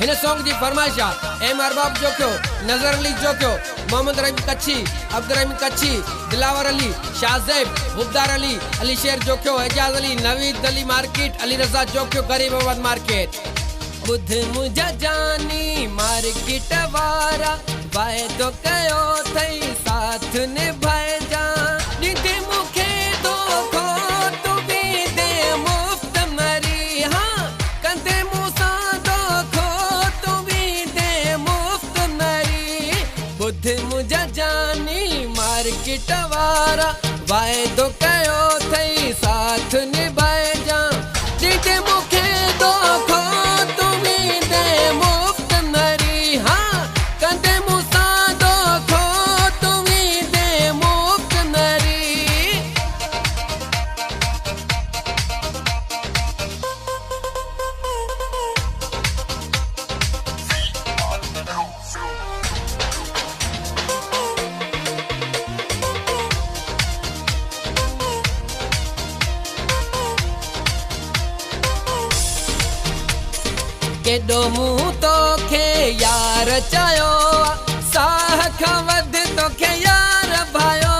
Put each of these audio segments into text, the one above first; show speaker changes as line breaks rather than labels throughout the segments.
इन सॉन्ग की फरमाइश है एम अरबाब जोक्यो, नजर अली जोक्यो, मोहम्मद रहीम कच्छी, अब्दुल रहीम कच्छी, दिलावर अली, शाहजेब, हुबदार अली, अली शेर जोक्यो, एजाज अली, नवीद अली मार्केट, अली रजा जोक्यो, गरीबाबाद मार्केट। बुध मुझा जानी मार्केट वारा वायदो कयो थई साथ निभाए जा, दीदी मुखे धोखो तू भी दे मुफ्त मरी, हाँ कंदे मूसा धोखो तू भी दे मुफ्त मरी। बुध मुझा जानी मार्केट वारा वायदो कयो थई साथ निभाए जा, दीदी मुखे धोखो तू भी दे मुफ्त मरी, हाँ कंदे मूसा धोखो तू भी दे मुफ्त मरी। केॾो मूं तोखे यार चयो, साह खां वध तोखे यार भायो,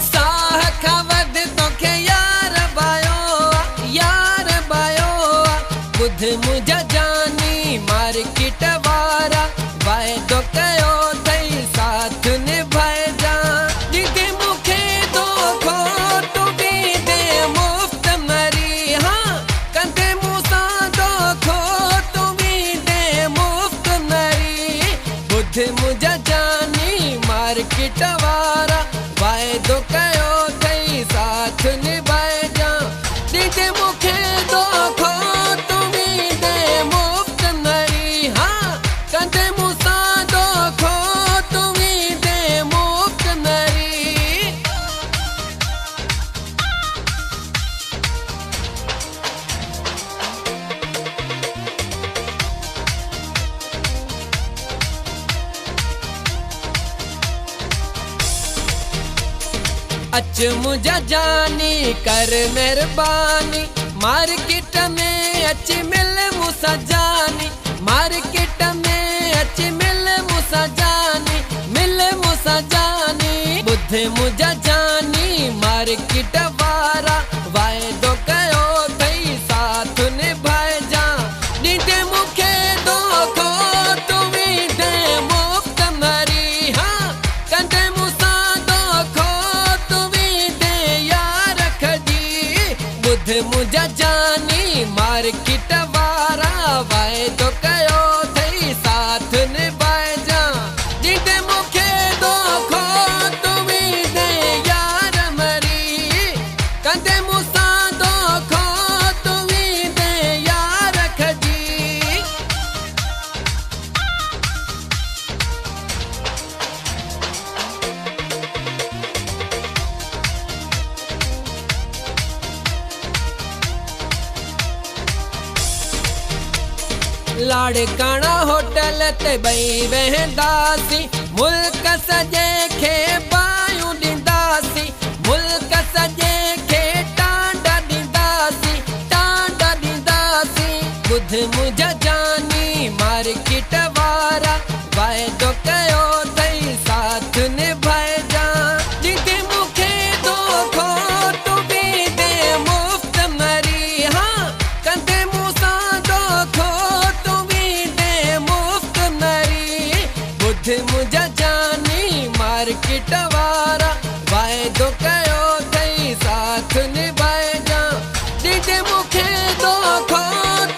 साह खां वध तोखे यार भायो, यार भायो। बुध मुझा जानी मार्केट वारा वायदो कयो थई साथ निभाए जा, दीदी मुखे धोखो तू भी दे मुफ्त मरी, हाँ कंदे मूसा धोखो तू भी दे मुफ्त मरी। बुध मुझा जानी मार्केट वारा वायदो कयो थई साथ निभाए जा, दीदी मुखे धोखो तू भी दे मुफ्त मरी, हाँ कंदे मूसा धोखो तू भी दे मुफ्त मरी। अच मुझा जानी कर मेहरबानी, मार्केट में अच मिल मूसा जानी, मार्केट में अच मिल मूसा जानी, मिल मूसा जानी। बुध मुझा जानी मार्केट वारा वायदो कयो थई साथ निभाए जा, दीदी मुखे धोखो तू भी दे मुफ्त मरी, हाँ कंदे मूसा धोखो तू भी दे यार खजी। बुध मुझा जानी मार्केट वारा वायदो कयो थई साथ निभाए जा, दीदी मुखे धोखो तू भी दे यार मरी, कंदे मूसा धोखो तू भी दे यार खजी। लाड़काना होटल ते बई वेंदासी, मुल्क सजे खे बायूं ॾींदासी, मुल्क सजे खे टांडा ॾींदासी, टांडा ॾींदासी। बुध मुझा जानी मार्केट वारा वायदो कयो थई साथ निभाए जा, दीदी मुखे धोखो तू भी दे मुफ्त मरी, हाँ कंदे मूसा धोखो तू भी दे मुफ्त मरी। बुध मुझा जानी मार्केट वारा वायदो कयो थई साथ निभाए जा, दीदी मुखे धोखो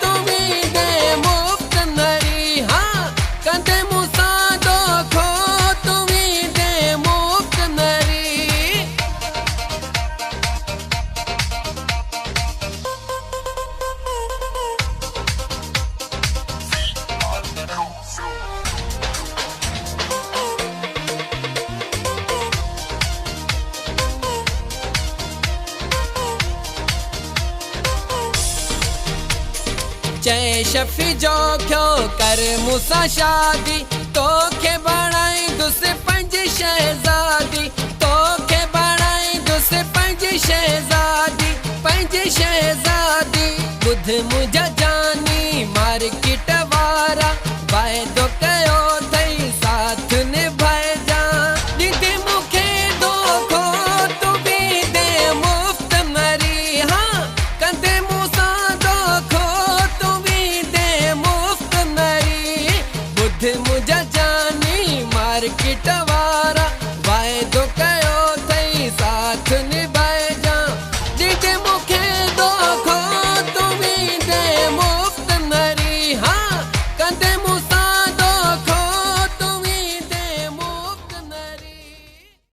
तू भी दे मुफ्त मरी, हाँ कंदे मूसा धोखो तू भी दे मुफ्त मरी। चए शफी जो क्यों कर मूसा शादी, तोखे बणाई दुस पंज शहजादी, तोखे बणाई दुस पंज शहजादी, पंज शहजादी। बुध मुझा जानी मार्केट वारा मुझा जानी मार्केट वारा